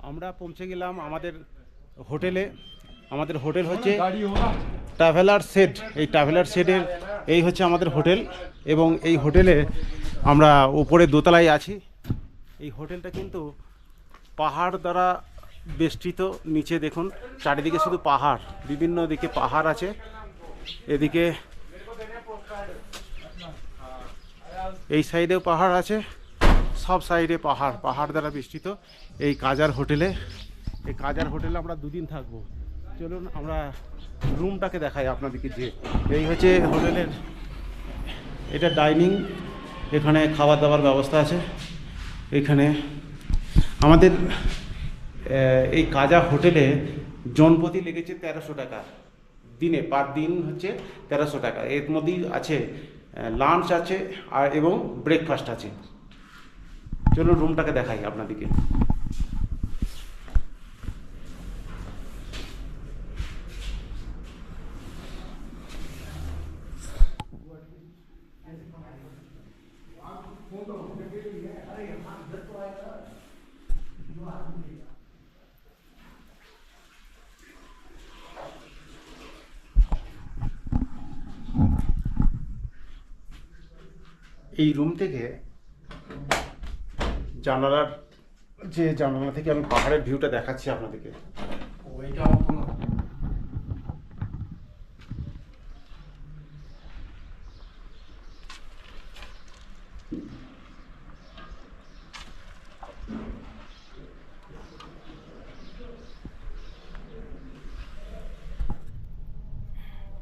আমরা পৌঁছে গেলাম আমাদের হোটেলে। আমাদের হোটেল হচ্ছে ট্রাভেলার শেড। এই ট্রাভেলার শেডের এই হচ্ছে আমাদের হোটেল, এবং এই হোটেলে আমরা উপরে দোতলায় আছি। এই হোটেলটা কিন্তু পাহাড় দ্বারা বেষ্টিত। নিচে দেখুন চারিদিকে শুধু পাহাড়, বিভিন্ন দিকে পাহাড় আছে। এদিকে এই সাইডেও পাহাড় আছে, সব সাইডে পাহাড়, পাহাড় দ্বারা বেষ্টিত এই কাজার হোটেলে। এই কাজার হোটেলে আমরা দুদিন থাকবো। চলুন আমরা রুমটাকে দেখাই আপনাদেরকে। যে এই হচ্ছে হোটেলের, এটা ডাইনিং, এখানে খাবার দাবার ব্যবস্থা আছে। এখানে আমাদের এই কাজা হোটেলে জনপ্রতি লেগেছে 1300 টাকা দিনে, পার দিন হচ্ছে 1300 টাকা। এর মধ্যেই আছে লাঞ্চ আছে আর এবং ব্রেকফাস্ট আছে। চলুন রুমটাকে দেখাই আপনাদেরকে। এই রুম থেকে জানালার জানালা থেকে আমি পাহাড়ের ভিউটা দেখাচ্ছি আপনাদেরকে।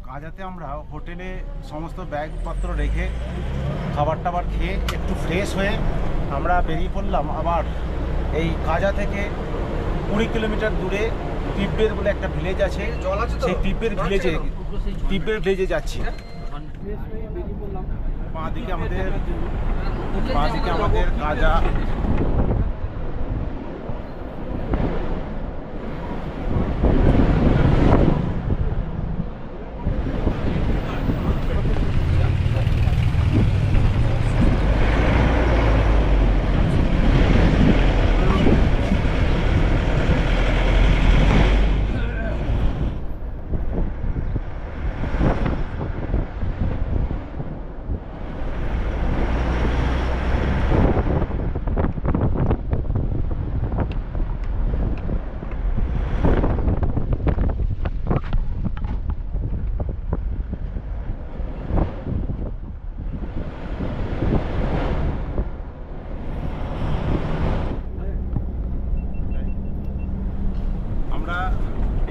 কাজাতে আমরা হোটেলে সমস্ত ব্যাগপত্র রেখে খাবার টাবার খেয়ে একটু ফ্রেশ হয়ে আমরা বেরিয়ে পড়লাম। আবার এই কাজা থেকে 20 কিলোমিটার দূরে তিব্বের বলে একটা ভিলেজ আছে, সেই তিব্বের ভিলেজে যাচ্ছি। বাঁদিকে আমাদের কাজা।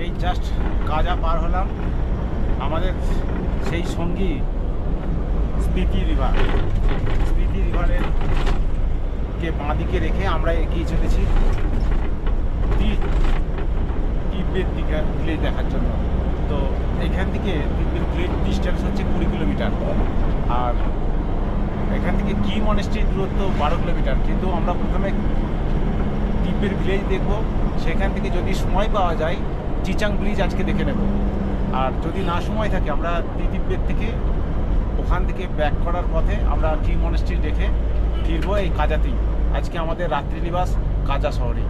এই জাস্ট কাজা পার হলাম। আমাদের সেই সঙ্গী স্পিতি রিভারের কে বাঁদিকে রেখে আমরা এগিয়ে চলেছি তিব্বেত ভিলেজ দেখার জন্য। তো এখান থেকে তিব্বেত ভিলেজ ডিস্টেন্স হচ্ছে 20 কিলোমিটার, আর এখান থেকে কি মনেস্ট্রির দূরত্ব 12 কিলোমিটার। কিন্তু আমরা প্রথমে তিব্বেত ভিলেজ দেখবো, সেখান থেকে যদি সময় পাওয়া যায় চিচাং ব্রিজ আজকে দেখে নেব। আর যদি না সময় থাকে আমরা তিব্বেত থেকে ওখান থেকে ব্যাক করার পথে আমরা কি মনেস্ট্রি দেখে ফিরবো এই কাজাতেই। আজকে আমাদের রাত্রি নিবাস কাজা শহরে।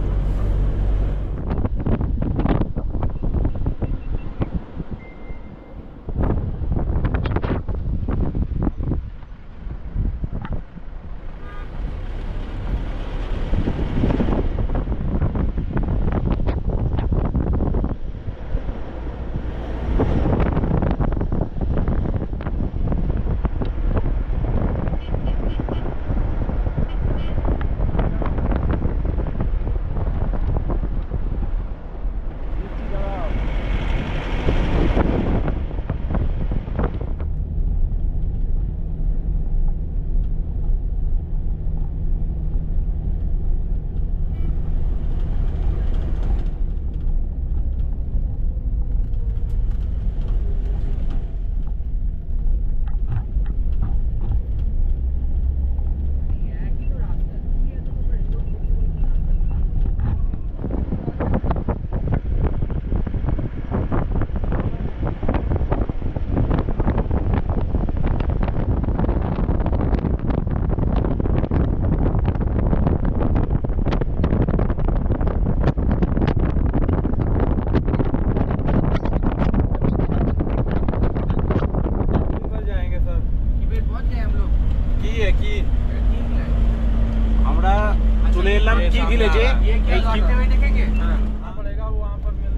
पड़ेगा वहाँ पर मिल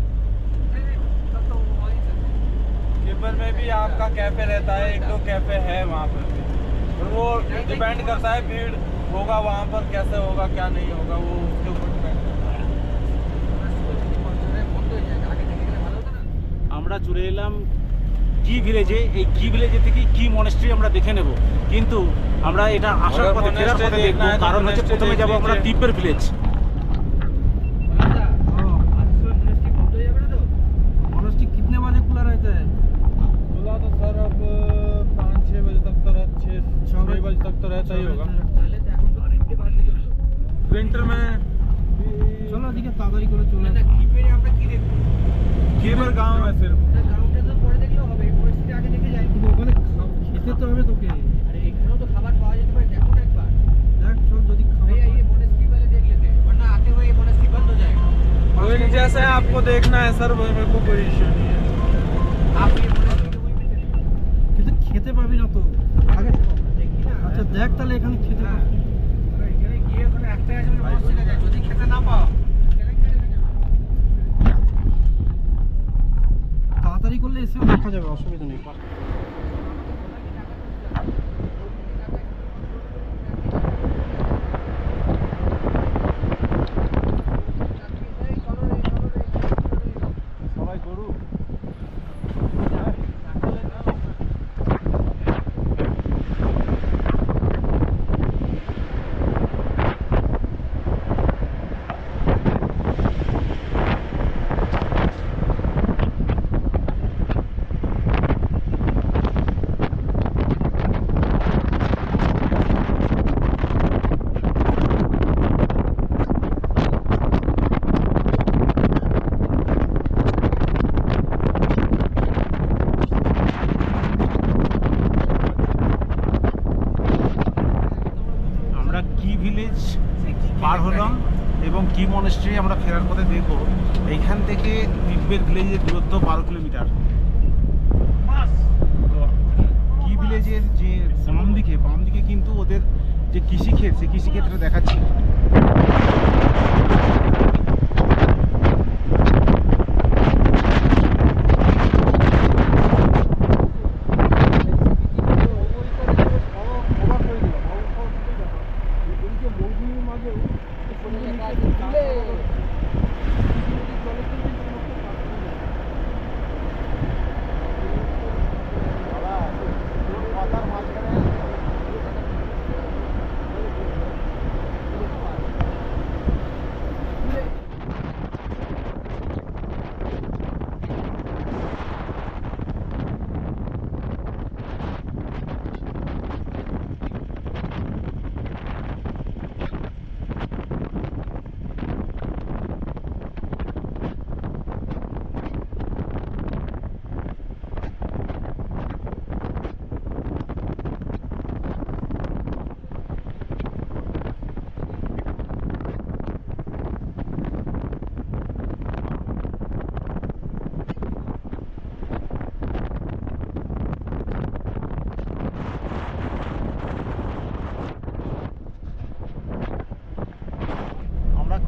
किबर में भी आपका कैफे रहता है, एक दो कैफे है वहाँ पर भी, और वो डिपेंड करता है भीड़ होगा वहाँ पर, कैसे होगा क्या नहीं होगा वो उसके ऊपर डिपेंड करता है। আমরা চলে এলাম কি ভিলেজে। এই কি ভিলেজে থেকে কি মনেস্ট্রি আমরা দেখে নেব, কিন্তু আমরা এটা আসার পথে ফেরার পথে দেখবো, কারণ হচ্ছে প্রথমে যাবো আমরা তিব্বের ভিলেজ। मॉनेस्ट्री कितने बजे खुला रहता है? खुला तो सर अब 5-6 बजे तक तो 6 बजे तक तो रहता ही होगा। विंटर में चलो ठीक है, ताड़ाताड़ी করে চলে না। কিপেরে আমরা কি দেখব? কিপের গাঁও है सिर्फ। গাঁওটা তো পরে দেখলেও হবে, পরিস্থিতি আগে দেখে যাই। ওখানে খেতে তো হবে তোকে। আরে এখানেও তো খাবার পাওয়া যেতে পারে, দেখো না একবার। দেখ চল যদি খাবার भैया ये मॉनेस्ट्री पहले देख लेते हैं, वरना आते हुए ये मॉनेस्ट्री बंद हो जाएगा। कोई नहीं, जैसे आपको देखना है सर, मेरे को कोई इशू नहीं है। आप ये मॉनेस्ट्री के वहीं पे चले जाओ। কিন্তু খেতে পাবি না তো আগে দেখি না। আচ্ছা দেখ তাহলে এখানে খেতে পাবি। আরে এখানে গিয়ে ওখানে একটাই আছে মস্ত জায়গা, যদি খেতে না পাও তাড়াতাড়ি করলে এসে দেখা যাবে, অসুবিধা নেই। সবাই গরু পার হলাম এবং কি মনেস্ট্রি আমরা ফেরার পথে দেখব। এইখান থেকে তিব্বের ভিলেজের দূরত্ব 12 কিলোমিটার। কি ভিলেজের যে বাম দিকে কিন্তু ওদের যে কৃষিক্ষেত, সেই কৃষিক্ষেত্রে দেখাচ্ছি।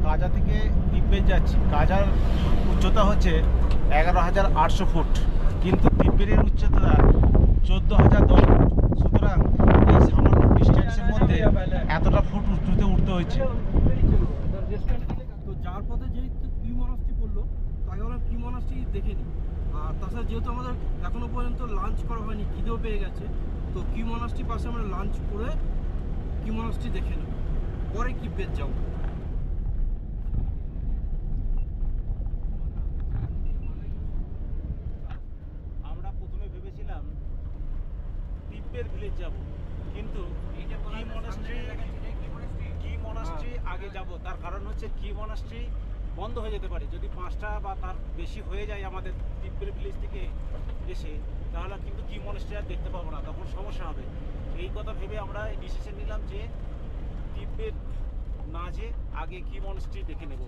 কাজা থেকে তিব্বেত যাচ্ছি। কাজার উচ্চতা হচ্ছে 11,800 ফুট, কিন্তু তিব্বেতের উচ্চতা 14,010 ফুট। সুতরাং এই সামান্য ডিস্টেন্সের মধ্যে এতটা ফুট উঁচুতে উঠতে হচ্ছে। তো যার পথে যেহেতু কি মনাস্ট্রি পড়লো, তাকে আমরা কি মনাস্ট্রি দেখে নিই। আর তাছাড়া যেহেতু আমাদের এখনো পর্যন্ত লাঞ্চ করা হয়নি, খিদেও পেয়ে গেছে, তো কি মনাস্ট্রি পাশে আমরা লাঞ্চ করে কি মনাস্ট্রি দেখে নেব, পরে তিব্বেত যাবো। তিব্বের ভিলেজ যাব, কিন্তু কি মনাস্ট্রি আগে যাব। তার কারণ হচ্ছে কি মনাস্ট্রি বন্ধ হয়ে যেতে পারে। যদি 5টা বা তার বেশি হয়ে যায় আমাদের তিব্বের ভিলেজ থেকে এসে, তাহলে কিন্তু কি মনাস্ট্রি আর দেখতে পাবো না, তখন সমস্যা হবে। এই কথা ভেবে আমরা ডিসিশন নিলাম যে তিব্বেত না যেয়ে আগে কি মনাস্ট্রি দেখে নেব।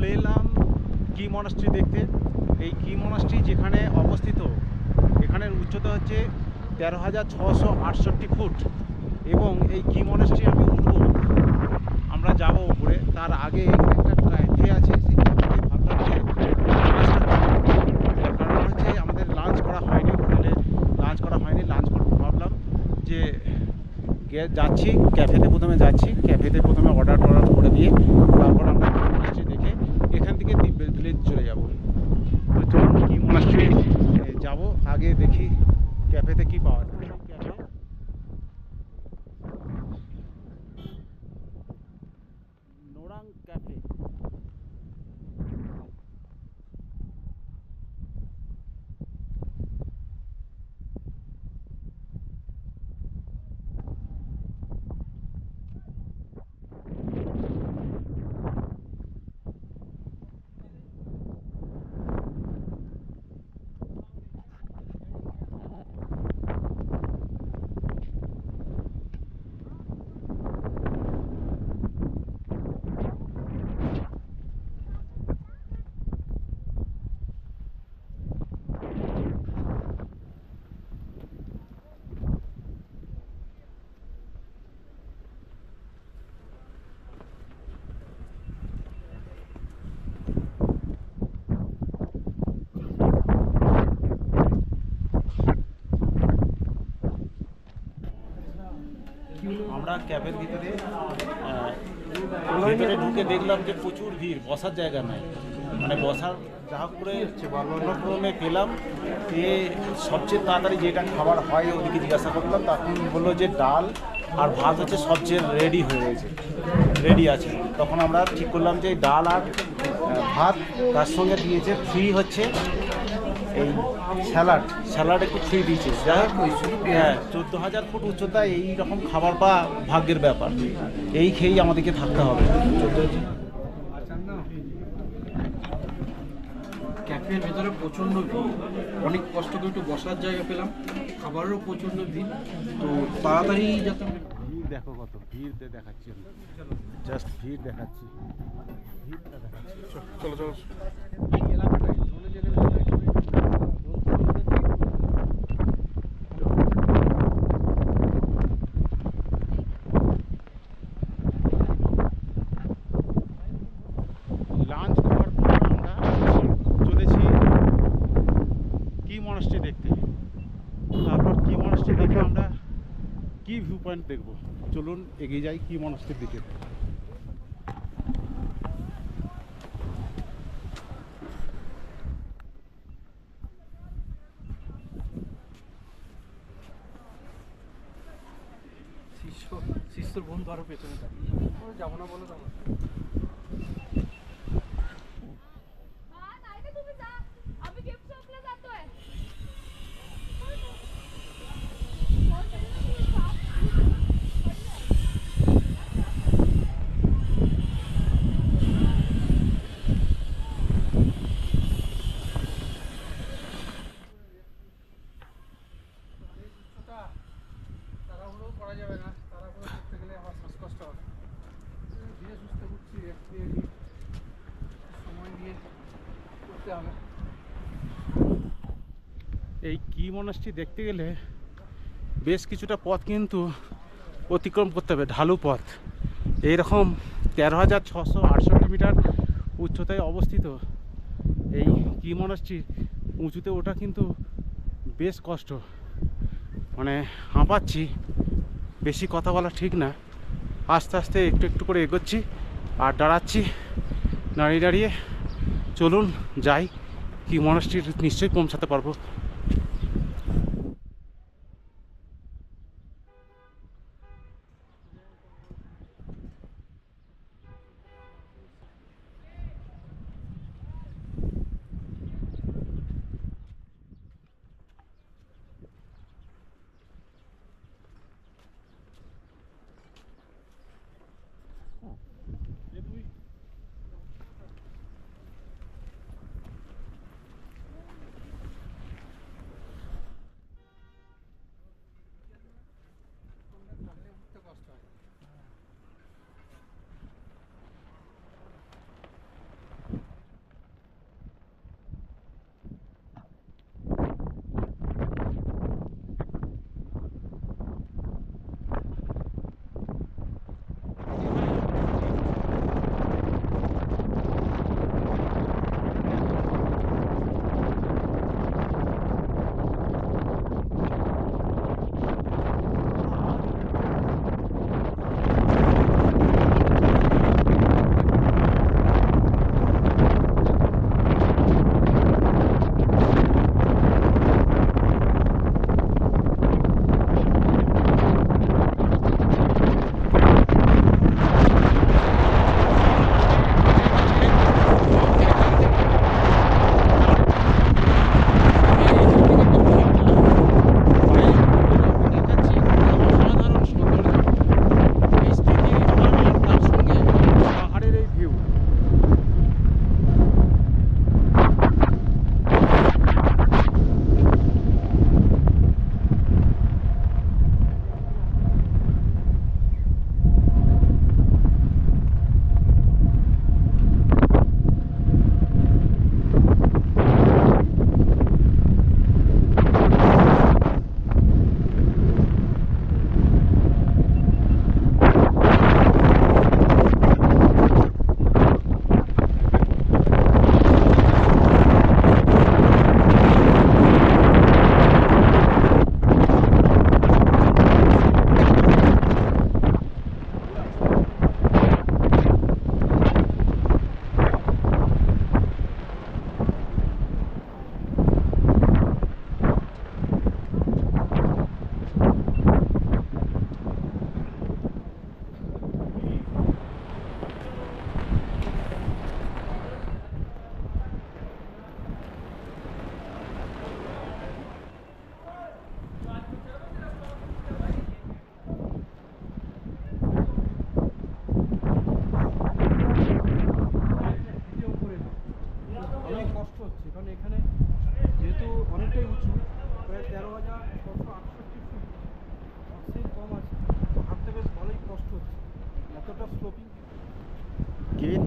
চলে এলাম কি মনাস্ট্রি দেখতে। এই কি মনাস্ট্রি যেখানে অবস্থিত, এখানের উচ্চতা হচ্ছে 13,668 ফুট। এবং এই কি মনাস্ট্রি আমি উঠবো, আমরা যাব উপরে। তার আগে একটা ক্যাফে আছে, সেই ক্যাফেতে ভাবলাম যে লাঞ্চটা করবো। কারণ হচ্ছে আমাদের লাঞ্চ করা হয়নি, হোটেলে লাঞ্চ করা হয়নি। লাঞ্চ করবো ভাবলাম যে যাচ্ছি ক্যাফেতে, প্রথমে অর্ডার করে দিয়ে তারপর আমরা কি মনাস্ট্রি দেখে এখান থেকে দিব্যের ভিলেজ চলে যাব। তো চলুন কি মনাস্ট্রি যাব, আগে দেখি ক্যাফেতে কি পাওয়া যায়। Cafe Norang cafe. আমরা ক্যাফের ভিতরে ঢুকে দেখলাম যে প্রচুর ভিড়, বসার জায়গা নাই। মানে বসার যা হোক করে ক্রমে পেলাম। সবচেয়ে তাড়াতাড়ি যেটা খাবার হয় ওদিকে জিজ্ঞাসা করলাম, তখন বললো যে ডাল আর ভাত হচ্ছে সবচেয়ে রেডি আছে। তখন আমরা ঠিক করলাম যে ডাল আর ভাত, তার সঙ্গে দিয়েছে ফ্রি হচ্ছে এই স্যালাড একটু ফ্রি দিয়েছে। যাই হোক, হ্যাঁ, 14,000 ফুট উচ্চতা, এই রকম খাবার পাওয়া ভাগ্যের ব্যাপার। এই খেয়েই আমাদেরকে থাকতে হবে। ক্যাফের ভেতরে প্রচণ্ড ভিড়, অনেক কষ্ট করে একটু বসার জায়গা পেলাম, খাবারেরও প্রচণ্ড ভিড়। তো তাড়াতাড়ি যাতে ভিড় দেখো, কত ভিড় দেখাচ্ছি, জাস্ট ভিড় দেখাচ্ছি, ভিড়টা দেখাচ্ছি। চলো এই এলাকাটায় লাঞ্চ করার পর আমরা চলেছি কি মনাস্ট্রি দেখতে। তারপর কি মনাস্ট্রি দেখে আমরা কি ভিউ পয়েন্ট দেখবো। চলুন এগিয়ে যাই কি মনাস্ট্রির দিকে। শিষ্যর বন্ধু আরো পেছনে যাবো না বলো তখন। তাড়াহুড়ো করা যাবে না, তাড়াহুড়ো করতে গেলে আবার শ্বাসকষ্ট হবে। ধীরে সুস্থে ঘুরছি, সময় দিয়ে করতে হবে। এই কি মনাস্ট্রি দেখতে গেলে বেশ কিছুটা পথ কিন্তু অতিক্রম করতে হবে, ঢালু পথ। এইরকম 13,668 মিটার উচ্চতায় অবস্থিত এই কি মনাস্ট্রি উঁচুতে ওঠা কিন্তু বেশ কষ্ট। মানে হাঁপাচ্ছি, বেশি কথা বলা ঠিক না। আস্তে আস্তে একটু করে এগোচ্ছি আর দাঁড়াচ্ছি, দাঁড়িয়ে চলুন যাই, কি মনাস্ট্রি নিশ্চয়ই পৌঁছাতে পারবো।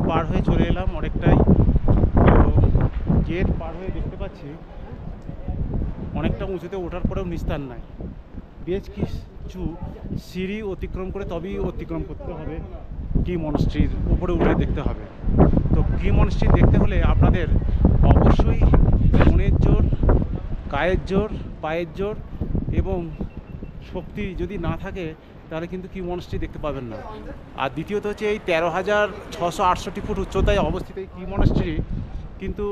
পার হয়ে চলে এলাম অনেকটাই। তো গেট পার হয়ে দেখতে পাচ্ছি অনেকটা উঁচুতে ওঠার পরেও নিস্তার নাই। বেশ কিছু সিঁড়ি অতিক্রম করে তবেই অতিক্রম করতে হবে কি মনস্ট্রির উপরে উঠে দেখতে হবে। তো কি মনস্ট্রি দেখতে হলে আপনাদের অবশ্যই মনের জোর, কায়ের জোর, পায়ের জোর এবং শক্তি যদি না থাকে তাহলে কিন্তু কি মনস্ট্রি দেখতে পাবেন না। আর দ্বিতীয়ত হচ্ছে এই 13,668 ফুট উচ্চতায় অবস্থিত এই কি মনস্ট্রি কিন্তু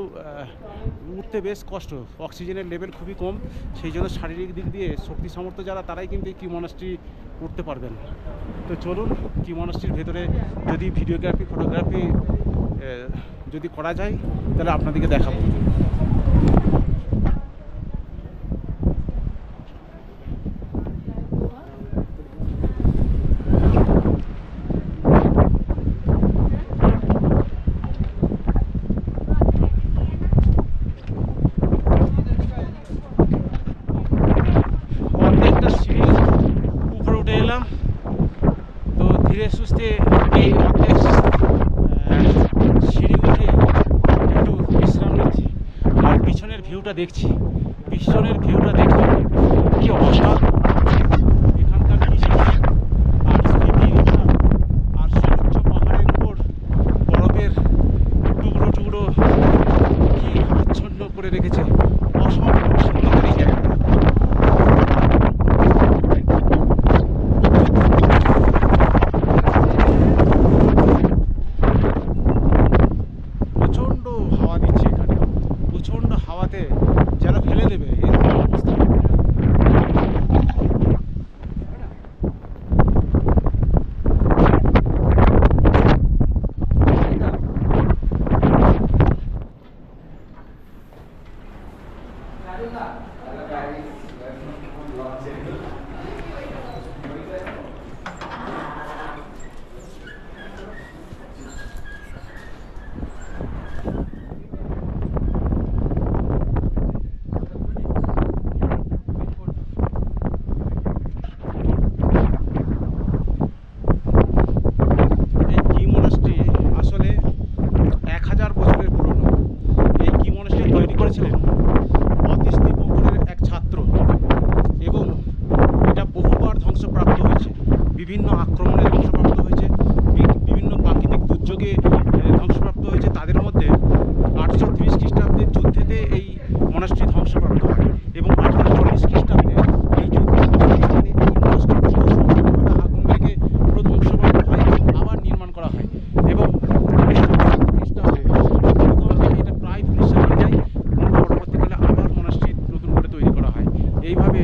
উঠতে বেশ কষ্ট, অক্সিজেনের লেভেল খুবই কম, সেই জন্য শারীরিক দিক দিয়ে শক্তি সামর্থ্য যারা তারাই কিন্তু এই কি মনস্ট্রি উঠতে পারবেন। তো চলুন কি মনস্ট্রির ভেতরে যদি ভিডিওগ্রাফি ফটোগ্রাফি যদি করা যায় তাহলে আপনাদেরকে দেখাবো। অর্ধেকটা সিঁড়ি উপরে উঠে এলাম, তো ধীরে সুস্থে এই অর্ধেক সিঁড়ি উঠে একটু বিশ্রাম নিচ্ছি আর পিছনের ভিউটা দেখছি। পিছনের ভিউটা দেখছি কি অসাধারণ, এখানকার কৃষি আর স্মৃতিরেখা আর সুউচ্চ পাহাড়ের উপর বরফের টুকরো টুকরো কি আচ্ছন্ন করে রেখেছে। অসম্ভব সুন্দর এই জায়গাটা। প্রচণ্ড হাওয়া দিচ্ছে এখানে, প্রচণ্ড হাওয়াতে যেন ফেলে দেবে এরকম অবস্থা। এই কি মনাস্ট্রি আসলে 1000 বছরের পুরনো। এই কি মনাস্ট্রি তৈরি করেছিলেন অতীশ দীপঙ্করের এক ছাত্র এবং এটা বহুবার ধ্বংসপ্রাপ্ত হয়েছে, বিভিন্ন আক্রমণে ধ্বংসপ্রাপ্ত হয়েছে, বিভিন্ন প্রাকৃতিক দুর্যোগে ধ্বংসপ্রাপ্ত হয়েছে। তাদের মধ্যে 830 খ্রিস্টাব্দের যুদ্ধেতে এই মনাস্ট্রি ধ্বংসপ্রাপ্ত হয় এবং 1840 খ্রিস্টাব্দে এই যুদ্ধে এখানে এই মনাস্ট্রি সম্পূর্ণভাবে আগুন লেগে পুরো ধ্বংসপ্রাপ্ত হয় এবং আবার নির্মাণ করা হয় এবং 1907 খ্রিস্টাব্দে ভূমিকম্পে এটা প্রায় ধূলিসাৎ হয়ে যায় এবং পরবর্তীকালে আবার মনাস্ট্রি নতুন করে তৈরি করা হয়। এইভাবে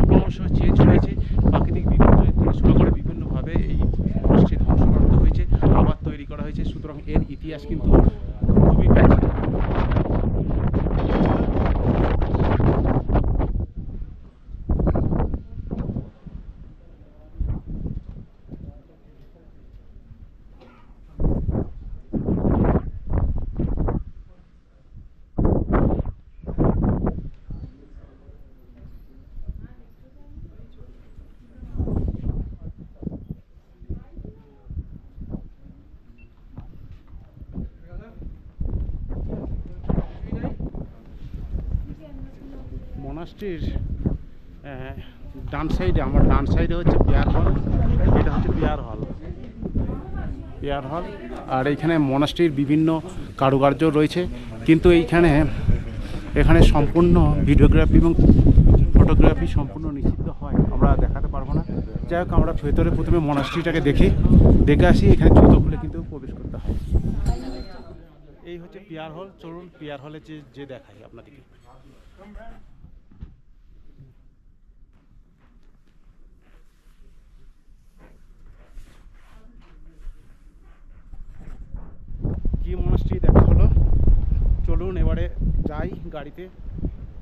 ক্রমশ চেঞ্জ হয়েছে, প্রাকৃতিক বিপর্যয় থেকে শুরু করে বিভিন্নভাবে এই মনাস্ট্রি ধ্বংসপ্রাপ্ত হয়েছে, আবার তৈরি করা হয়েছে। সুতরাং এর ইতিহাস কিন্তু খুবই প্রাচীন। মনাস্ট্রির ডান সাইডে, আমার ডান সাইডে হচ্ছে পেয়ার হল, এটা হচ্ছে পেয়ার হল। আর এইখানে মনাস্ট্রির বিভিন্ন কারুকার্য রয়েছে, কিন্তু এখানে সম্পূর্ণ ভিডিওগ্রাফি এবং ফটোগ্রাফি সম্পূর্ণ নিষিদ্ধ হয়, আমরা দেখাতে পারবো না। যাই হোক, আমরা ভেতরে প্রথমে মনাস্ট্রিটাকে দেখে আসি। এখানে জুতো খুলে কিন্তু প্রবেশ করতে হয়। এই হচ্ছে পেয়ার হল। চলুন পেয়ার হলে যে দেখাই আপনাদেরকে। কি মনাস্ট্রি দেখা হলো, চলুন এবারে যাই গাড়িতে।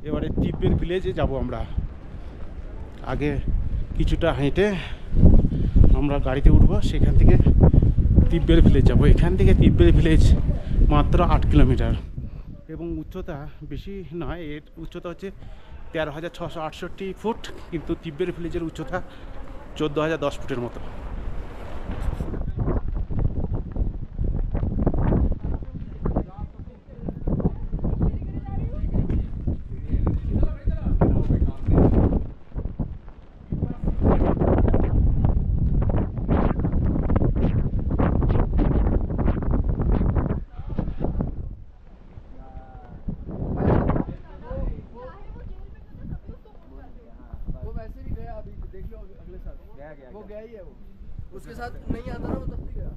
এবারে তিব্বের ভিলেজে যাব আমরা। আগে কিছুটা হেঁটে আমরা গাড়িতে উঠবো, সেখান থেকে তিব্বের ভিলেজ যাব। এখান থেকে তিব্বের ভিলেজ মাত্র 8 কিলোমিটার এবং উচ্চতা বেশি নয়। এর উচ্চতা হচ্ছে 13,668 ফুট, কিন্তু তিব্বের ভিলেজের উচ্চতা 14,010 ফুটের মতো। है वो, उसके साथ नहीं आता ना वो तब भी गया।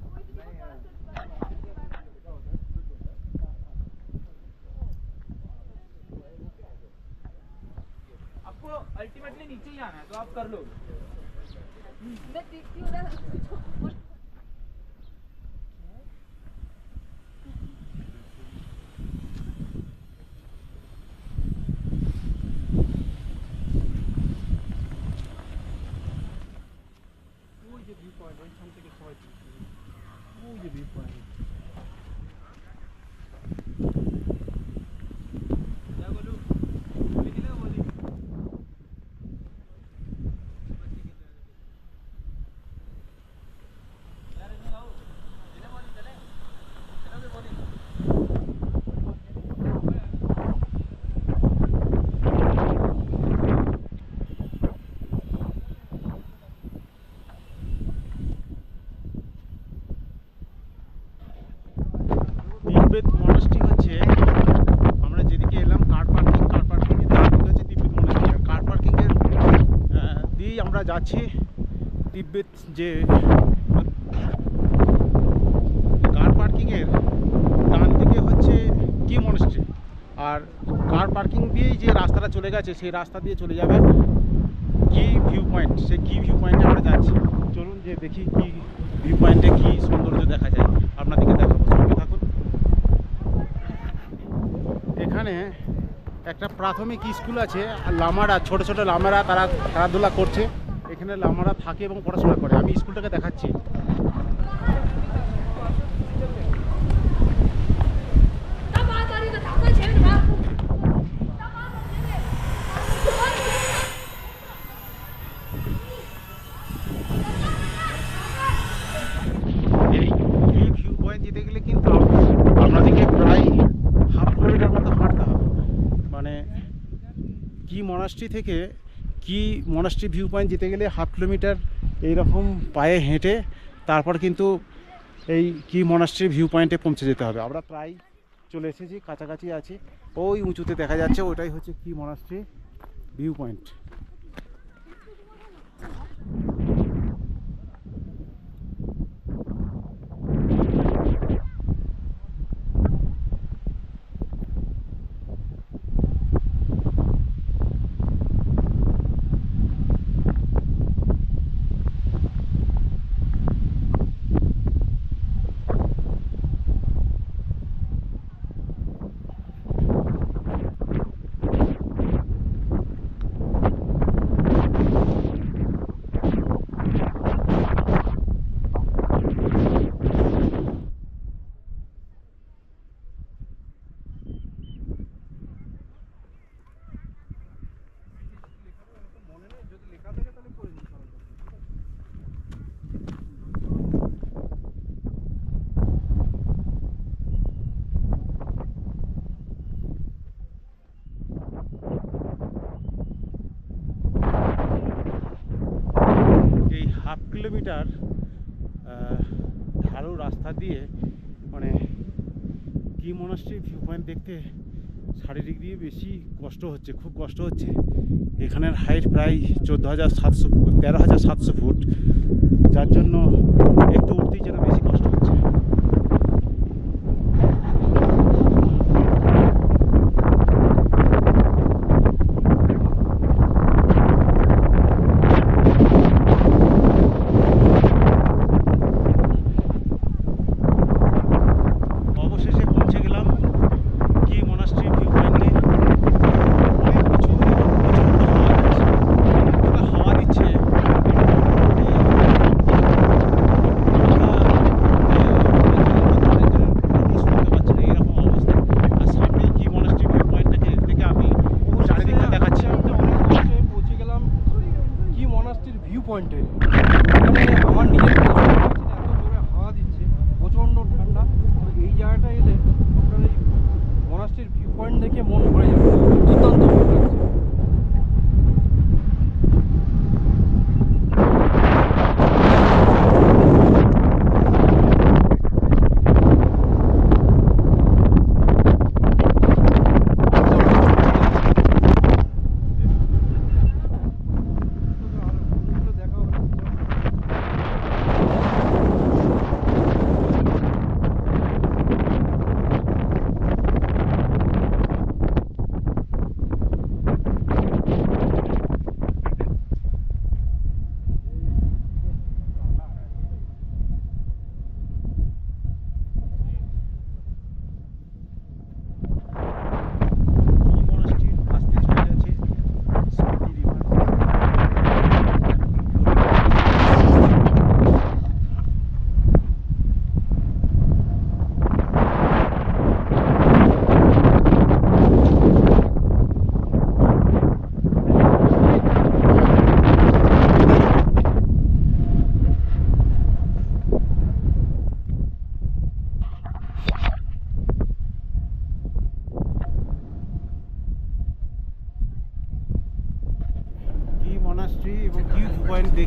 आपको अल्टीमेटली नीचे ही आना है तो आप कर लो। मैं देखती हूँ ना। वो ये व्यू पॉइंट है, हम থেকে সবাই वो ये व्यू पॉइंट क्या बोलूं बोली दिला बोली यार इधर आओ इधर बोली चले चलो बोली তিব্বত মনাস্ট্রি হচ্ছে আমরা যেদিকে এলাম কার পার্কিং এর ডান দিকে হচ্ছে তিব্বত মনাস্ট্রি আর কার পার্কিং এর দিয়েই আমরা যাচ্ছি তিব্বত যে কার পার্কিং এর ডান দিকে হচ্ছে কি মনাস্ট্রি আর কার পার্কিং দিয়েই যে রাস্তাটা চলে গেছে সেই রাস্তা দিয়ে চলে যাবে কি ভিউ পয়েন্ট সেই কি ভিউ পয়েন্টে আমরা যাচ্ছি চলুন যে দেখি কি ভিউ পয়েন্টে কি সৌন্দর্য দেখা যায় আপনাদেরকে দেখাবো সঙ্গে থাকুন এখানে একটা প্রাথমিক স্কুল আছে আর লামারা ছোট ছোট লামারা তারা খেলাধুলা করছে এখানে লামারা থাকে এবং পড়াশোনা করে আমি স্কুলটাকে দেখাচ্ছি এই ভিউ পয়েন্ট যেতে গেলে কিন্তু আপনাদেরকে প্রায় হাফ কিলোমিটার মতো হাঁটতে হবে মানে কি মনাস্ট্রি থেকে কি মনাস্ট্রি ভিউ পয়েন্ট যেতে গেলে হাফ কিলোমিটার এইরকম পায়ে হেঁটে তারপর কিন্তু এই কি মনাস্ট্রি ভিউ পয়েন্টে পৌঁছে যেতে হবে আমরা প্রায় চলে এসেছি কাছাকাছি আছি ওই উঁচুতে দেখা যাচ্ছে ওটাই হচ্ছে কি মনাস্ট্রি ভিউ পয়েন্ট কিলোমিটার ঢালু রাস্তা দিয়ে মানে কি মনাস্ট্রি ভিউ পয়েন্ট দেখতে শারীরিক দিয়ে বেশি কষ্ট হচ্ছে খুব কষ্ট হচ্ছে এখানের হাইট প্রায় 14,700 ফুট 13,700 ফুট যার জন্য একটু উঠতেই যেন বেশি কষ্ট হচ্ছে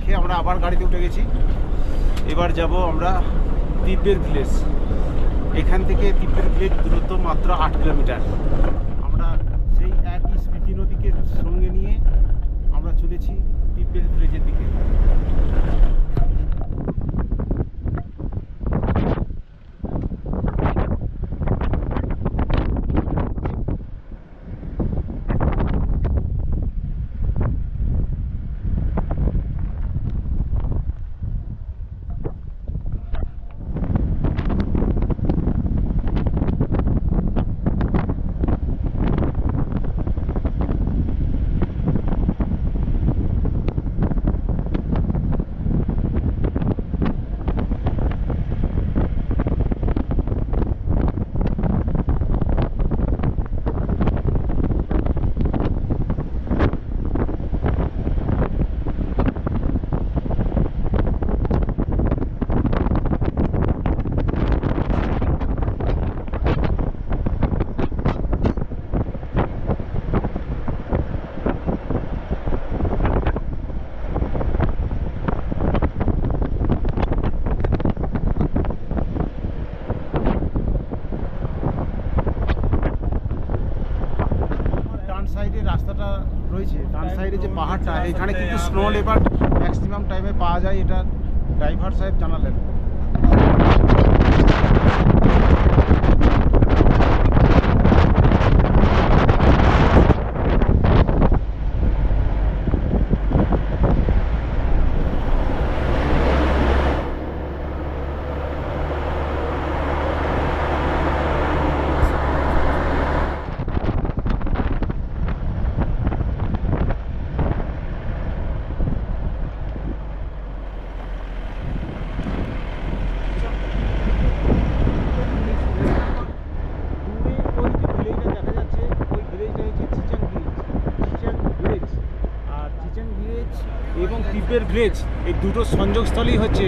দেখে আমরা আবার গাড়িতে উঠে গেছি। এবার যাব আমরা তিব্বের ভিলেজ। এখান থেকে তিব্বের ভিলেজ দূরত্ব মাত্র 8 কিলোমিটার। আমরা সেই একই স্মৃতি নদীকে সঙ্গে নিয়ে আমরা চলেছি তিব্বের ভিলেজের দিকে। রাস্তাটা রয়েছে ডান সাইডে যে পাহাড়টা, এখানে কিন্তু স্নো লেপার্ড ম্যাক্সিমাম টাইমে পাওয়া যায়, এটা ড্রাইভার সাহেব জানালেন। এবং তিব্বের ভিলেজ এই দুটো সংযোগস্থলই হচ্ছে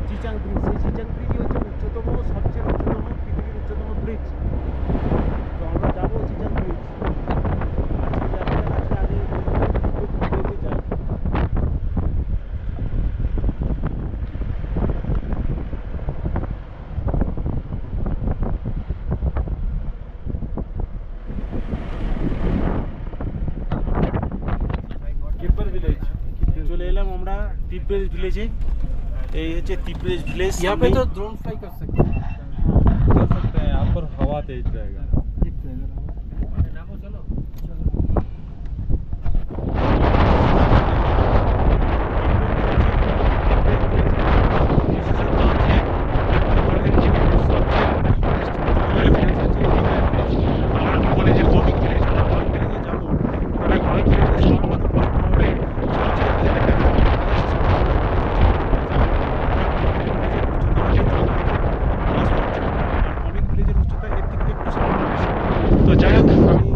চিচাং ব্রিজ। সেই চিচাং ব্রিজই হচ্ছে উচ্চতম, সবচেয়ে উচ্চতম, পৃথিবীর উচ্চতম ব্রিজ। তো আমরা যাবো চিচাং ব্রিজ। আগে যাই। তিব্বের ভিলেজ চলে এলাম আমরা তিব্বের ভিলেজে। এই হচ্ছে তিব্বের ভিলেজ। यहाँ पे तो ड्रोन फ्लाई कर सकते हैं। कर सकते हैं, यहाँ पर हवा तेज रहेगा। তো যাই হোক, আমি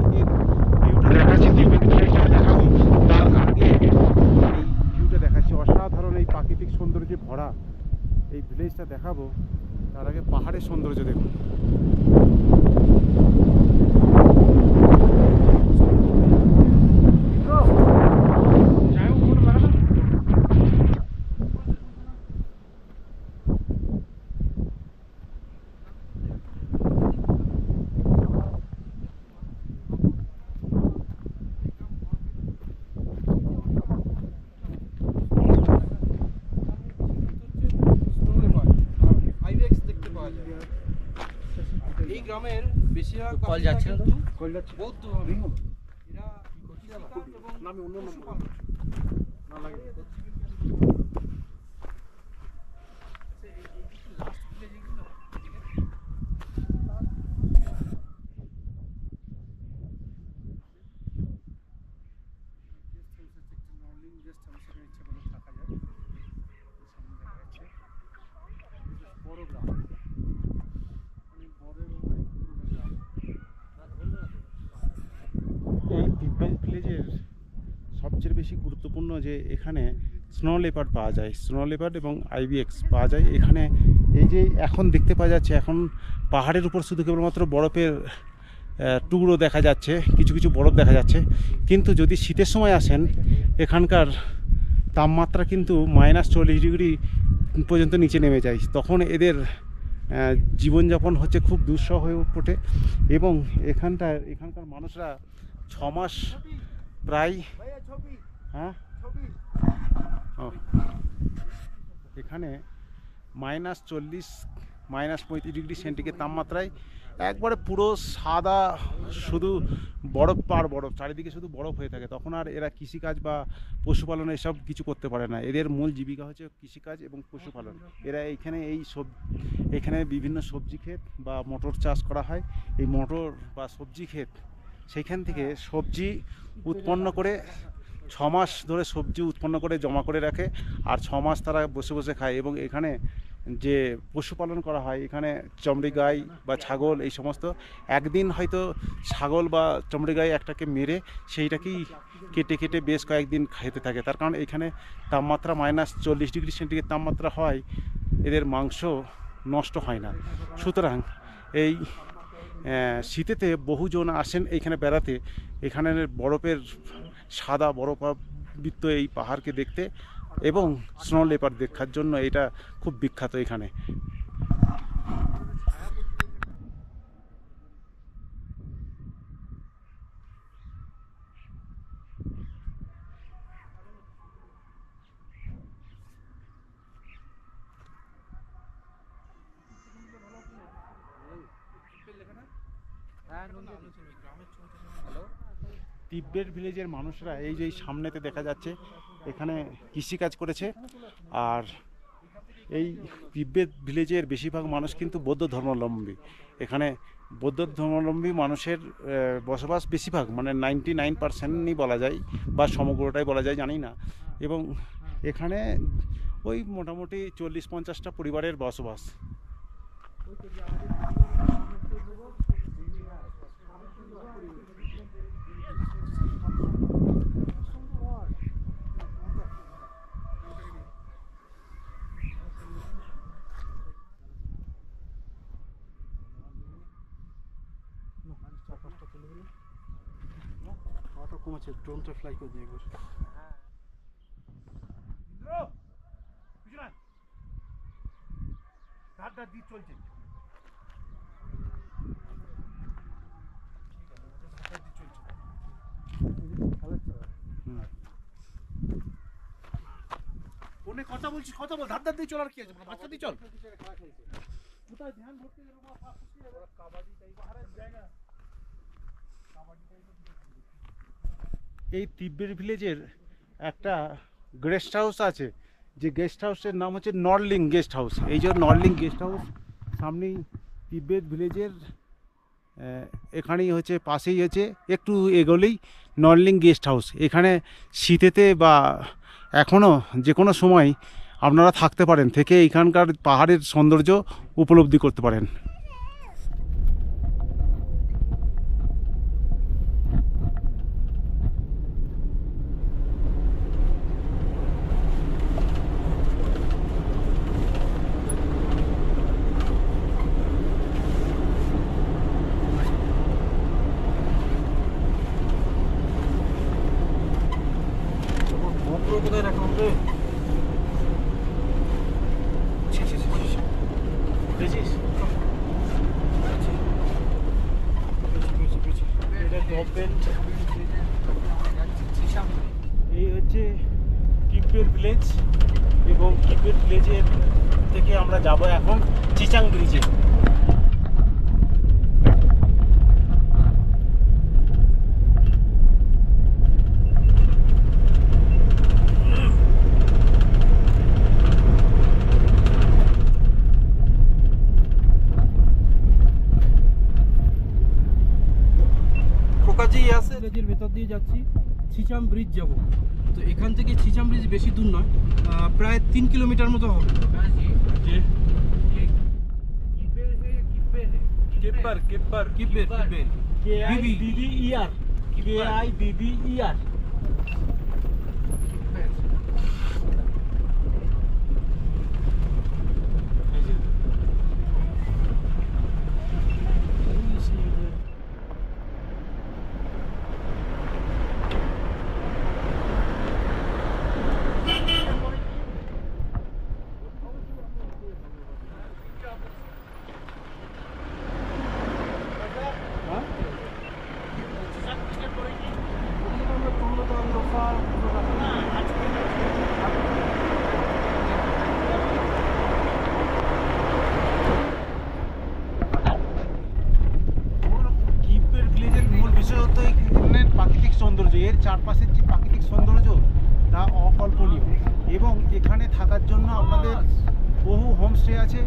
ভিউটা দেখাচ্ছি, তিব্বের ভিলেজটা দেখাবো। তার আগে এই ভিউটা দেখাচ্ছি, অসাধারণ এই প্রাকৃতিক সৌন্দর্যে ভরা এই ভিলেজটা দেখাবো। তার আগে পাহাড়ের সৌন্দর্য দেখুন। এই গ্রামের বেশিরভাগ কল যাচ্ছে না তো? কল যাচ্ছে বৌদ্ধ ধর্ম। এরা আমি অন্য নম্বর না লাগে। এই তিব্বের ভিলেজের সবচেয়ে বেশি গুরুত্বপূর্ণ যে এখানে স্নো লেপার্ড পাওয়া যায়, স্নো লেপার্ড এবং আইবিএক্স পাওয়া যায় এখানে। এই যে এখন দেখতে পাওয়া যাচ্ছে, এখন পাহাড়ের উপর শুধু কেবলমাত্র বরফের টুকরো দেখা যাচ্ছে, কিছু কিছু বরফ দেখা যাচ্ছে, কিন্তু যদি শীতের সময় আসেন এখানকার তাপমাত্রা কিন্তু -40 ডিগ্রি পর্যন্ত নিচে নেমে যায়, তখন এদের জীবনযাপন হচ্ছে খুব দুঃসহ হয়ে ওঠে। এবং এখানকার মানুষরা 6 মাস প্রায় হ্যাঁ এখানে -40 -35 ডিগ্রি সেন্টিগ্রেড তাপমাত্রায় একবারে পুরো সাদা, শুধু বরফ আর বরফ, চারিদিকে শুধু বরফ হয়ে থাকে। তখন আর এরা কৃষিকাজ বা পশুপালন এসব কিছু করতে পারে না। এদের মূল জীবিকা হচ্ছে কৃষিকাজ এবং পশুপালন। এরা এখানে বিভিন্ন সবজি ক্ষেত বা মটর চাষ করা হয়। এই মটর বা সবজি ক্ষেত, সেইখান থেকে সবজি উৎপন্ন করে 6 মাস ধরে সবজি উৎপন্ন করে জমা করে রাখে, আর 6 মাস তারা বসে বসে খায়। এবং এখানে যে পশুপালন করা হয়, এখানে চমড়ি গাই বা ছাগল এই সমস্ত, একদিন হয়তো ছাগল বা চমড়ি গাই একটাকে মেরে সেইটাকেই কেটে কেটে বেশ কয়েকদিন খেতে থাকে। তার কারণ এখানে তাপমাত্রা -40 ডিগ্রি সেন্টিগ্রেড তাপমাত্রা হয়, এদের মাংস নষ্ট হয় না। সুতরাং এই শীতেতে বহুজন আসেন এইখানে বেড়াতে, এখানে বরফের সাদা বরফাবৃত এই পাহাড়কে দেখতে এবং স্নো লেপার্ড দেখার জন্য এটা খুব বিখ্যাত এখানে। তিব্বেত ভিলেজের মানুষরা এই যে সামনেতে দেখা যাচ্ছে এখানে কৃষিকাজ করেছে। আর এই তিব্বেত ভিলেজের বেশিরভাগ মানুষ কিন্তু বৌদ্ধ ধর্মাবলম্বী। এখানে বৌদ্ধ ধর্মাবলম্বী মানুষের বসবাস বেশিরভাগ, 99% বলা যায়, বা সমগ্রটাই বলা যায়, জানি না। এবং এখানে ওই মোটামুটি 40-50টা পরিবারের বসবাস। ড্রোনটা ফ্লাই করে দিয়ে একবার। চলছে ফোনে কথা বলছিস, কথা বল, ধার দিয়ে চলার কি আছে, বাচ্চা দিয়ে চল। কোথায় ধ্যান ধরতে যাবে, কাবাডি টাইপ জায়গা। এই তিব্বেত ভিলেজের একটা গেস্ট হাউস আছে, যে গেস্ট হাউসের নাম হচ্ছে নর্লিং গেস্ট হাউস। এই যে নর্লিং গেস্ট হাউস সামনেই তিব্বেত ভিলেজের এখানেই হচ্ছে, পাশেই হচ্ছে, একটু এগোলেই নর্লিং গেস্ট হাউস। এখানে শীতেতে বা এখনও যে কোনো সময় আপনারা থাকতে পারেন, থেকে এখানকার পাহাড়ের সৌন্দর্য উপলব্ধি করতে পারেন। কোথায় রাখলাম রে? এই হচ্ছে তিব্বেত ভিলেজ, এবং তিব্বেত ভিলেজের থেকে আমরা যাব এখন চিচাং ব্রিজে। ভিলেজের ভেতর দিয়ে যাচ্ছি, ছিচাম ব্রিজ যাব। তো এখান থেকে ছিচাম ব্রিজ বেশি দূর নয়, প্রায় 3 কিলোমিটার মতো হবে। চারপাশের যে প্রাকৃতিক সৌন্দর্য তা অকল্পনীয়, এবং এখানে থাকার জন্য আপনাদের বহু হোমস্টে আছে।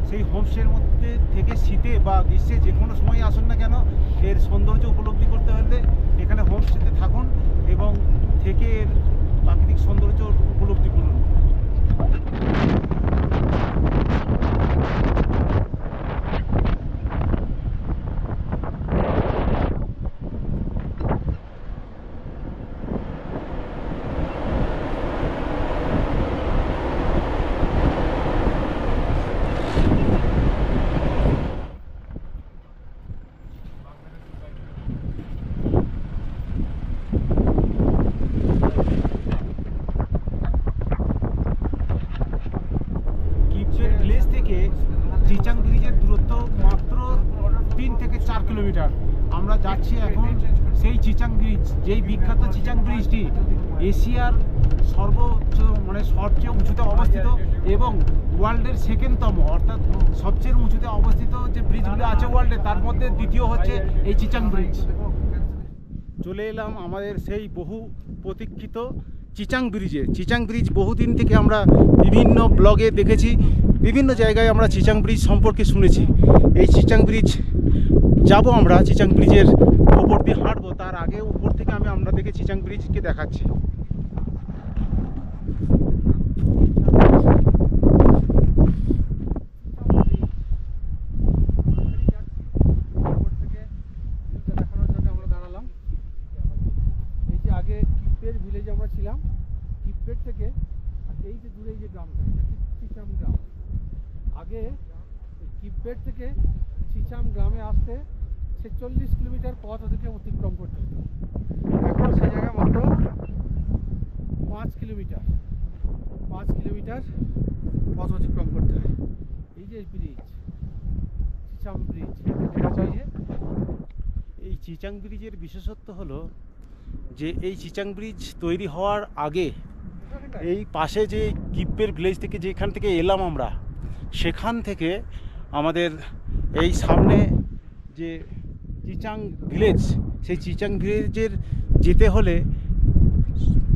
সেই হোমস্টের মধ্যে থেকে শীতে বা গ্রীষ্মে যে কোনো সময় আসুন না কেন, এর সৌন্দর্য উপলব্ধি করতে হলে এখানে হোমস্টেতে থাকুন এবং থেকে এর প্রাকৃতিক সৌন্দর্য উপলব্ধি করুন। কিপচের ভিলেজ থেকে চিচাং ব্রিজের দূরত্ব মাত্র 3 থেকে 4 কিলোমিটার। আমরা যাচ্ছি এখন সেই চিচাং ব্রিজ, যেই বিখ্যাত চিচাং ব্রিজটি এশিয়ার সর্বোচ্চ মানে সবচেয়ে উঁচুতে অবস্থিত এবং ওয়ার্ল্ডের সেকেন্ডতম, অর্থাৎ সবচেয়ে উঁচুতে অবস্থিত যে ব্রিজগুলো আছে ওয়ার্ল্ডে, তার মধ্যে দ্বিতীয় হচ্ছে এই চিচাং ব্রিজ। চলে এলাম আমাদের সেই বহু প্রতীক্ষিত চিচাং ব্রিজে। চিচাং ব্রিজ বহুদিন থেকে আমরা বিভিন্ন ব্লগে দেখেছি, বিভিন্ন জায়গায় আমরা চিচাং ব্রিজ সম্পর্কে শুনেছি। এই চিচাং ব্রিজ যাব, আমরা চিচাং ব্রিজের উপর দিয়ে হাঁটবো, তার আগে উপর থেকে আমি আপনাদেরকে চিচাং ব্রিজকে দেখাচ্ছি। আগে কিপের ভিলেজে আমরা ছিলাম, কিপের থেকে এই যে দূরে এই যে গ্রামটা, এটা চিচাম গ্রাম। আগে কিপের থেকে চিচাম গ্রামে আসতে 46 কিলোমিটার পথ ওদেরকে অতিক্রম করতে হতো। এখন সেই জায়গায় মাত্র 5 কিলোমিটার পথ অতিক্রম করতে হয়। এই যে ব্রিজ, চিচাম ব্রিজ, এই চিচাং ব্রিজের বিশেষত্ব হলো যে এই চিচাং ব্রিজ তৈরি হওয়ার আগে এই পাশে যে কিপ্পের ভিলেজ থেকে যেখান থেকে এলাম আমরা, সেখান থেকে আমাদের এই সামনে যে চিচাং ভিলেজ, সেই চিচাং ভিলেজের যেতে হলে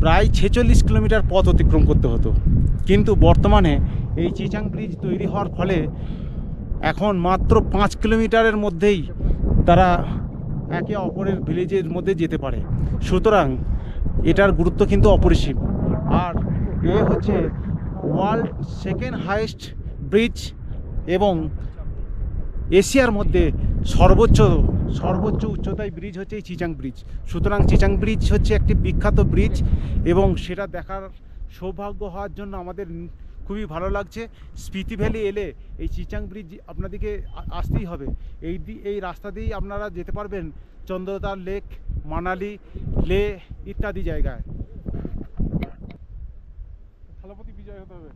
প্রায় 46 কিলোমিটার পথ অতিক্রম করতে হতো। কিন্তু বর্তমানে এই চিচাং ব্রিজ তৈরি হওয়ার ফলে এখন মাত্র 5 কিলোমিটারের মধ্যেই তারা একে অপরের ভিলেজের মধ্যে যেতে পারে। সুতরাং এটার গুরুত্ব কিন্তু অপরিসীম। আর এ হচ্ছে ওয়ার্ল্ড সেকেন্ড হাইয়েস্ট ব্রিজ এবং এশিয়ার মধ্যে সর্বোচ্চ উচ্চতায় ব্রিজ হচ্ছে এই চিচাং ব্রিজ। সুতরাং চিচাং ব্রিজ হচ্ছে একটি বিখ্যাত ব্রিজ এবং সেটা দেখার সৌভাগ্য হওয়ার জন্য আমাদের খুবই ভালো লাগছে। স্পিতি ভ্যালি এলে এই চিচাং ব্রিজ আপনাদেরকে আসতেই হবে। এই রাস্তা দিয়েই আপনারা যেতে পারবেন চন্দ্রতার লেক, মানালি, লে ইত্যাদি জায়গায়। থালাপতি বিজয় হতে হবে।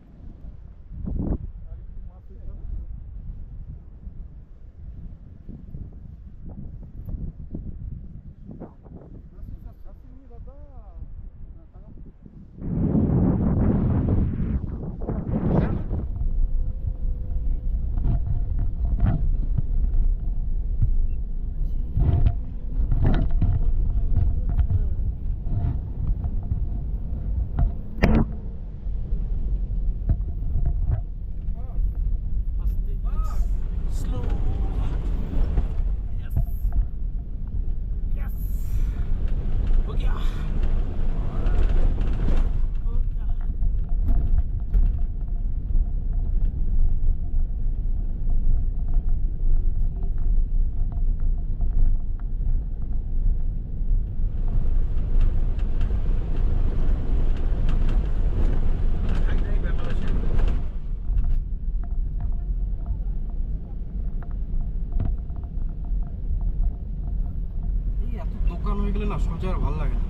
দোকান হয়ে গেলে না সহজে আর ভালো লাগে না,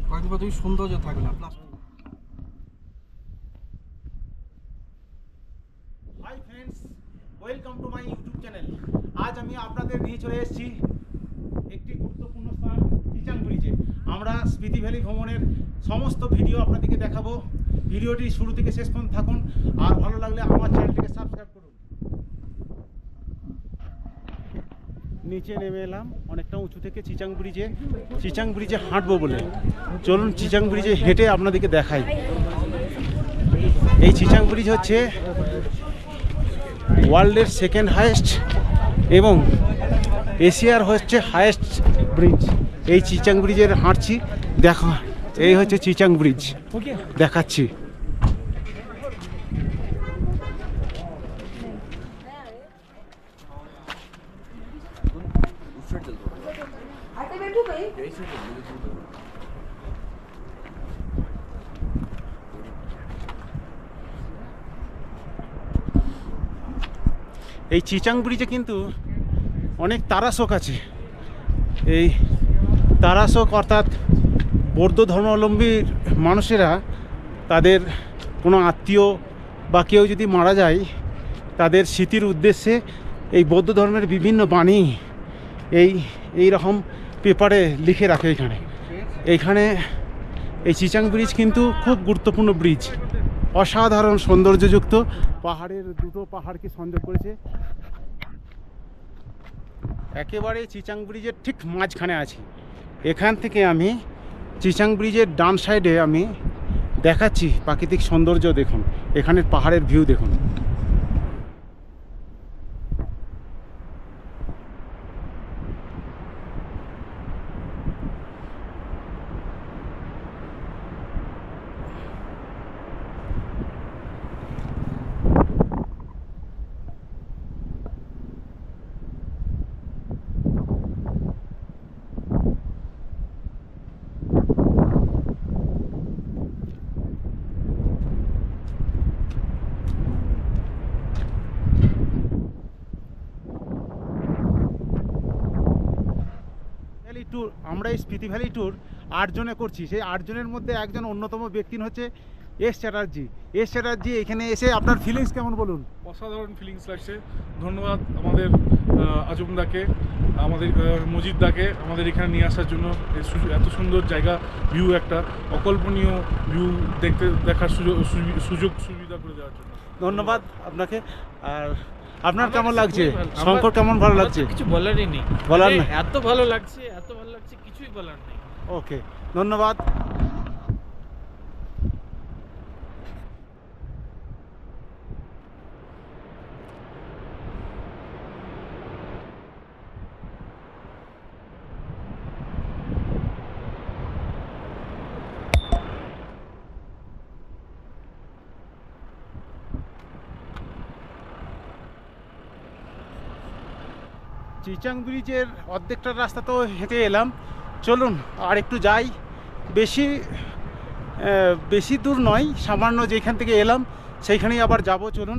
কয়েকদিন পর তুমি সৌন্দর্য থাকে না। Hi friends, welcome to my YouTube channel. আজ আমি আপনাদের নিয়ে চলে এসেছি একটি গুরুত্বপূর্ণ স্থান চিচাং ব্রিজে। আমরা স্পিতি ভ্যালি ভ্রমণের সমস্ত ভিডিও আপনাদেরকে দেখাবো। ভিডিওটি শুরু থেকে শেষ পর্যন্ত থাকুন, আর ভালো লাগলে আমার চ্যানেলটিকে সাবস্ক্রাইব করুন। নিচে নেমে এলাম অনেকটা উঁচু থেকে চিচাং ব্রিজে হাঁটবো বলে। চলুন চিচাং ব্রিজে হেঁটে আপনাদেরকে দেখাই। এই চিচাং ব্রিজ হচ্ছে ওয়ার্ল্ডের সেকেন্ড হাইয়েস্ট এবং এশিয়ার হচ্ছে হাইয়েস্ট ব্রিজ। এই চিচাং ব্রিজের হাঁটছি, দেখো এই হচ্ছে চিচাং ব্রিজ, দেখাচ্ছি। এই চিচাং ব্রিজে কিন্তু অনেক তারাশোক আছে। এই তারাশোক অর্থাৎ বৌদ্ধ ধর্মাবলম্বী মানুষেরা তাদের কোনো আত্মীয় বা কেউ যদি মারা যায় তাদের স্মৃতির উদ্দেশ্যে এই বৌদ্ধ ধর্মের বিভিন্ন বাণী এই রকম পেপারে লিখে রাখে। এইখানে এই চিচাং ব্রিজ কিন্তু খুব গুরুত্বপূর্ণ ব্রিজ, অসাধারণ সৌন্দর্যযুক্ত, পাহাড়ের দুটো পাহাড়কে সংযোগ করেছে। একেবারে চিচাং ব্রিজের ঠিক মাঝখানে আছি। এখান থেকে আমি চিচাং ব্রিজের ডান সাইডে আমি দেখাচ্ছি প্রাকৃতিক সৌন্দর্য। দেখুন এখানের পাহাড়ের ভিউ দেখুন। ট্যুর আমরা এই স্পিতি ভ্যালি ট্যুর 8 জনে করছি। সেই 8 জনের মধ্যে একজন অন্যতম ব্যক্তি হচ্ছে এস চ্যাটার্জি। এখানে এসে আপনার ফিলিংস কেমন বলুন? অসাধারণ ফিলিংস লাগছে। ধন্যবাদ আমাদের আজমদাকে, আমাদের মজিদ দাকে আমাদের এখানে নিয়ে আসার জন্য। এত সুন্দর জায়গা, ভিউ একটা অকল্পনীয় ভিউ দেখার সুযোগ সুবিধা করে দেওয়ার জন্য ধন্যবাদ আপনাকে। আর আপনার কেমন লাগছে? শঙ্কর কেমন ভালো লাগছে? কিছু বলারই নেই, বলার নেই। এত ভালো লাগছে কিছুই বলার নেই। ওকে, ধন্যবাদ। চিচাং ব্রিজের অর্ধেকটা রাস্তা তো হেঁটে এলাম। চলুন আর একটু যাই, বেশি দূর নয়, সামান্য যেখান থেকে এলাম সেইখানেই আবার যাব। চলুন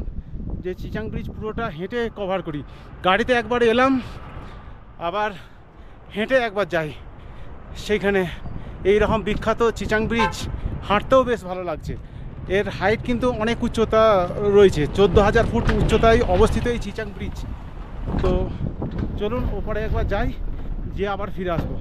যে চিচাং ব্রিজ পুরোটা হেঁটে কভার করি। গাড়িতে একবার এলাম, আবার হেঁটে একবার যাই। সেইখানে এই রকম বিখ্যাত চিচাং ব্রিজ হাঁটতেও বেশ ভালো লাগছে। এর হাইট কিন্তু অনেক উচ্চতা রয়েছে, 14,000 ফুট উচ্চতায় অবস্থিত এই চিচাং ব্রিজ। তো চলুন ওপরে একবার যাই, যে আবার ফিরে আসবো।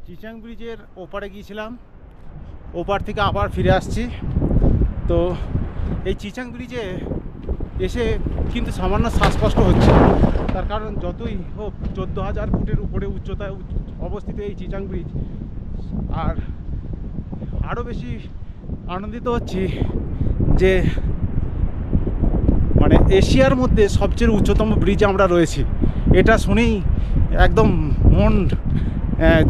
চিচাং ব্রিজের ওপারে গিয়েছিলাম, ওপার থেকে আবার ফিরে আসছি। তো এই চিচাং ব্রিজে এসে কিন্তু সামান্য শ্বাসকষ্ট হচ্ছে, তার কারণ যতই হোক 14,000 ফুটের উপরে উচ্চতায় অবস্থিত এই চিচাং ব্রিজ। আর আরও বেশি আনন্দিত হচ্ছি যে মানে এশিয়ার মধ্যে সবচেয়ে উচ্চতম ব্রিজে আমরা রয়েছি। এটা শুনেই একদম মন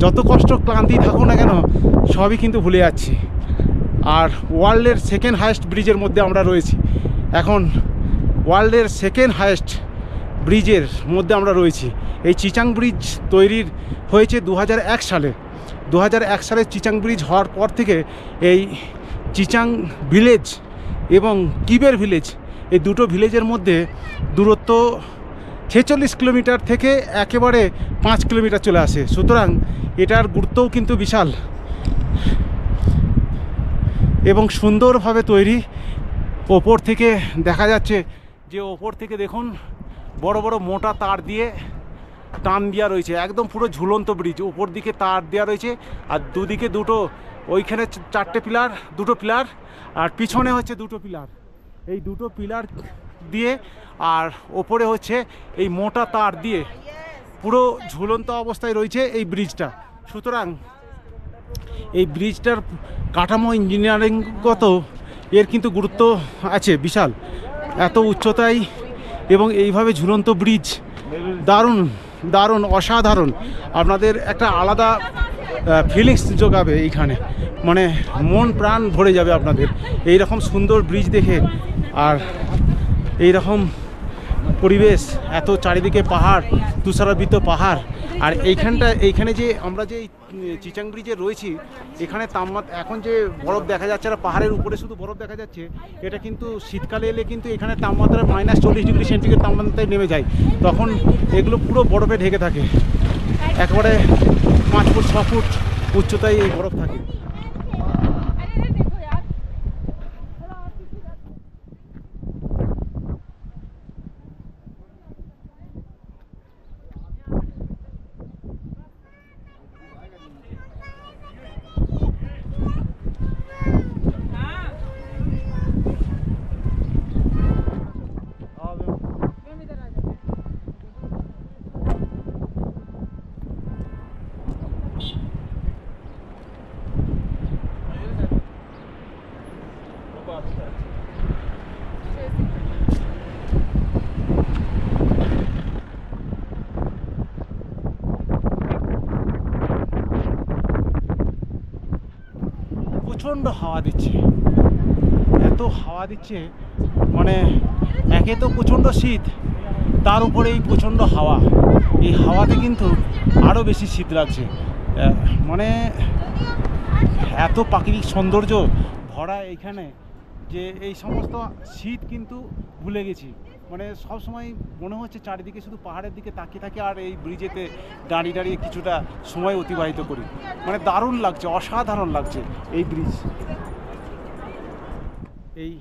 যত কষ্ট ক্লান্তি থাকুক না কেন সবই কিন্তু ভুলে যাচ্ছি। আর ওয়ার্ল্ডের সেকেন্ড হাইয়েস্ট ব্রিজের মধ্যে আমরা রয়েছি এখন। ওয়ার্ল্ডের সেকেন্ড হাইয়েস্ট ব্রিজের মধ্যে আমরা রয়েছি। এই চিচাং ব্রিজ তৈরির হয়েছে 2001 সালে। 2001 সালে চিচাং ব্রিজ হওয়ার পর থেকে এই চিচাং ভিলেজ এবং কিবের ভিলেজ, এই দুটো ভিলেজের মধ্যে দূরত্ব 46 কিলোমিটার থেকে একেবারে 5 কিলোমিটার চলে আসে। সুতরাং এটার গুরুত্বও কিন্তু বিশাল এবং সুন্দরভাবে তৈরি। ওপর থেকে দেখা যাচ্ছে যে ওপর থেকে দেখুন বড় বড় মোটা তার দিয়ে টান দেওয়া রয়েছে, একদম পুরো ঝুলন্ত ব্রিজ। উপর দিকে তার দেওয়া রয়েছে আর দুদিকে দুটো, ওইখানে 4টে পিলার, 2টো পিলার আর পিছনে হচ্ছে 2টো পিলার। এই 2টো পিলার দিয়ে আর ওপরে হচ্ছে এই মোটা তার দিয়ে পুরো ঝুলন্ত অবস্থায় রয়েছে এই ব্রিজটা। সুতরাং এই ব্রিজটার কাঠামো ইঞ্জিনিয়ারিংগত এর কিন্তু গুরুত্ব আছে বিশাল। এত উচ্চতায় এবং এইভাবে ঝুলন্ত ব্রিজ দারুণ দারুণ অসাধারণ। আপনাদের একটা আলাদা ফিলিংস যোগাবে এইখানে, মানে মন প্রাণ ভরে যাবে আপনাদের এই রকম সুন্দর ব্রিজ দেখে। আর এই রকম পরিবেশ, এত চারিদিকে পাহাড়, তুষারাবৃত পাহাড়। আর এইখানে যে আমরা যে চিচাং ব্রিজে রয়েছি, এখানে তাপমাত্রা এখন যে বরফ দেখা যাচ্ছে আর পাহাড়ের উপরে শুধু বরফ দেখা যাচ্ছে, এটা কিন্তু শীতকালে এলে কিন্তু এখানে তাপমাত্রা -40 ডিগ্রি সেন্টিগ্রেড তাপমাত্রায় নেমে যায়। তখন এগুলো পুরো বরফে ঢেকে থাকে, একেবারে 5 ফুট 6 ফুট উচ্চতায় এই বরফ থাকে। প্রচণ্ড হাওয়া দিচ্ছে, এত হাওয়া দিচ্ছে, মানে একে তো প্রচণ্ড শীত, তার উপরে এই প্রচণ্ড হাওয়া। এই হাওয়াতে কিন্তু আরও বেশি শীত লাগছে। মানে এত প্রাকৃতিক সৌন্দর্য ভরা এইখানে যে এই সমস্ত শীত কিন্তু ভুলে গেছি। মানে সব সময় মনে হচ্ছে চারিদিকে শুধু পাহাড়ের দিকে তাকিয়ে থাকে আর এই ব্রিজেতে দাঁড়িয়ে দাঁড়িয়ে কিছুটা সময় অতিবাহিত করি। মানে দারুণ লাগছে, অসাধারণ লাগছে এই ব্রিজ। এই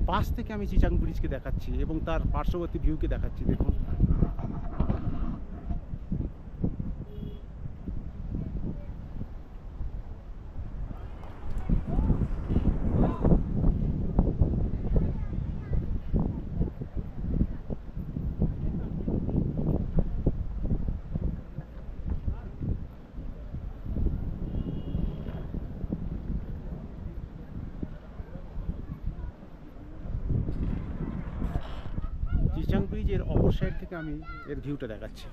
পাশ থেকে আমি চিচাং ব্রিজকে দেখাচ্ছি এবং তার পার্শ্ববর্তী ভিউকে দেখাচ্ছি। দেখুন চিচাং ব্রিজের অপর সাইড থেকে আমি এর ভিউটা দেখাচ্ছি।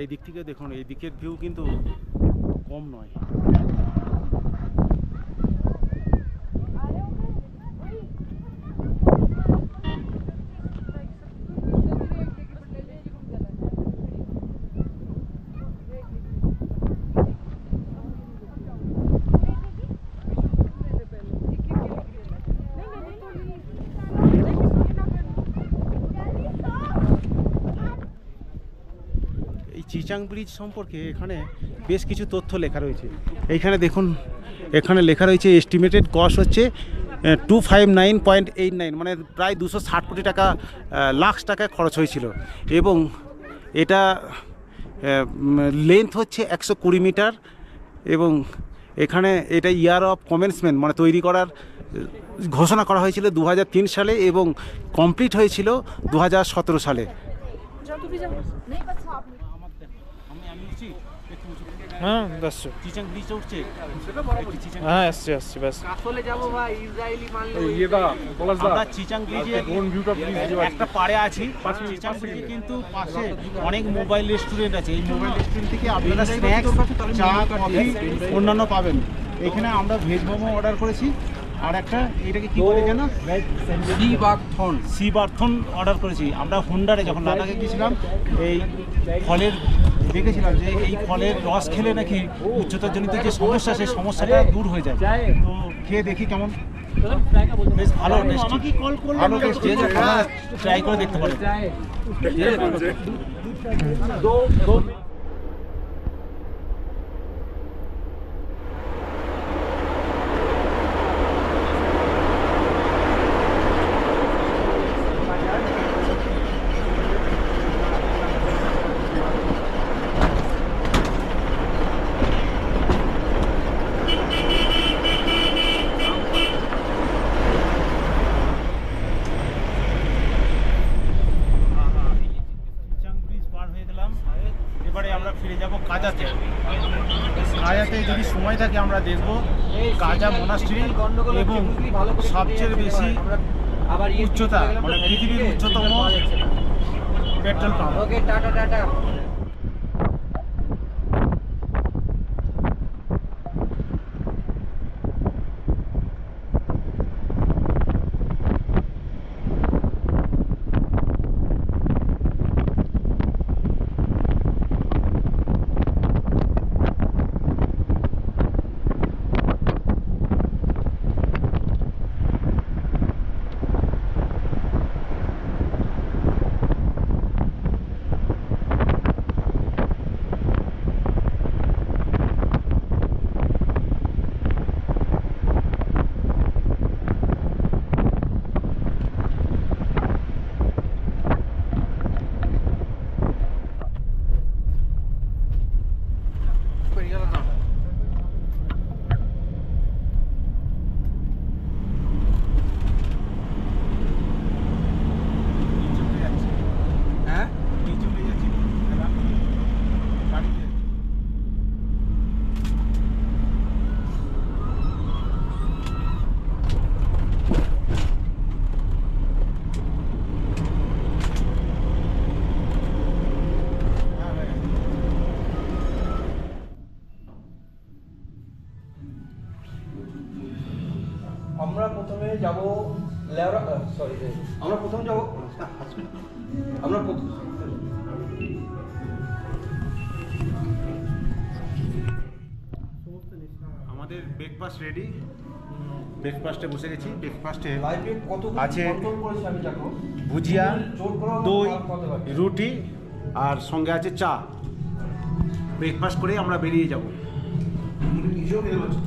এই দিক থেকে দেখুন, এই দিকের ভিউ কিন্তু কম নয়। চিচাং ব্রিজ সম্পর্কে এখানে বেশ কিছু তথ্য লেখা রয়েছে। এইখানে দেখুন, এখানে লেখা রয়েছে এস্টিমেটেড কস্ট হচ্ছে 259.89, মানে প্রায় 260 কোটি টাকা, লাখ টাকা খরচ হয়েছিল। এবং এটা লেন্থ হচ্ছে 120 মিটার। এবং এখানে এটা ইয়ার অফ কমেন্সমেন্ট মানে তৈরি করার ঘোষণা করা হয়েছিল 2003 সালে এবং কমপ্লিট হয়েছিল 2017 সালে। হ্যাঁ দেখছো চিচাং ব্রিজ উঠছে হ্যাঁ আসছি আসছি ব্যাস আসলে যাবো ভাই ইসরায়েলি মানলে ইয়েদা পলাশদা আমরা চিচাং ব্রিজে ড্রোন ভিউটা প্লিজ একটা পাড়ে আছি চিচাং ব্রিজে কিন্তু পাশে অনেক মোবাইল রেস্টুরেন্ট আছে এই মোবাইল রেস্টুরেন্ট থেকে আপনারা স্ন্যাক্স চা কফি অন্যান্য পাবেন এখানে আমরা ভেজ মোমো অর্ডার করেছি আর একটা এটাকে কি বলে জানো সি বার্থন অর্ডার করেছি আমরা হুন্ডারে যখন লাদাখে গেছিলাম এই ফলের দেখেছিলাম যে এই ফলের রস খেলে নাকি উচ্চতাজনিত যে সমস্যা সেই সমস্যাটা দূর হয়ে যায় তো খেয়ে দেখি কেমন বেশ ভালো টেস্টি ভালো টেস্টি ট্রাই করে দেখতে পারেন চিচাং ব্রিজ পার হয়ে গেলাম এবারে আমরা ফিরে যাব কাজাতে কাজাতে যদি সময় থাকে আমরা দেখব কাজা মনাস্ট্রি এবং সবচেয়ে বেশি উচ্চতা মানে পৃথিবীর উচ্চতম পেট্রোল পাম্প ওকে টাটা টাটা আমরা প্রথমে যাব লেওরা সরি আমরা প্রথমে যাব আমরা আমাদের ব্রেকফাস্ট রেডি ব্রেকফাস্টে বসে গেছি ব্রেকফাস্টে লাইভে কত আছে কন্ট্রোল করেছি আমি দেখো ভুজিয়া জোর করে দই রুটি আর সঙ্গে আছে চা ব্রেকফাস্ট করে আমরা বেরিয়ে যাব নিজেও বেরোচ্ছি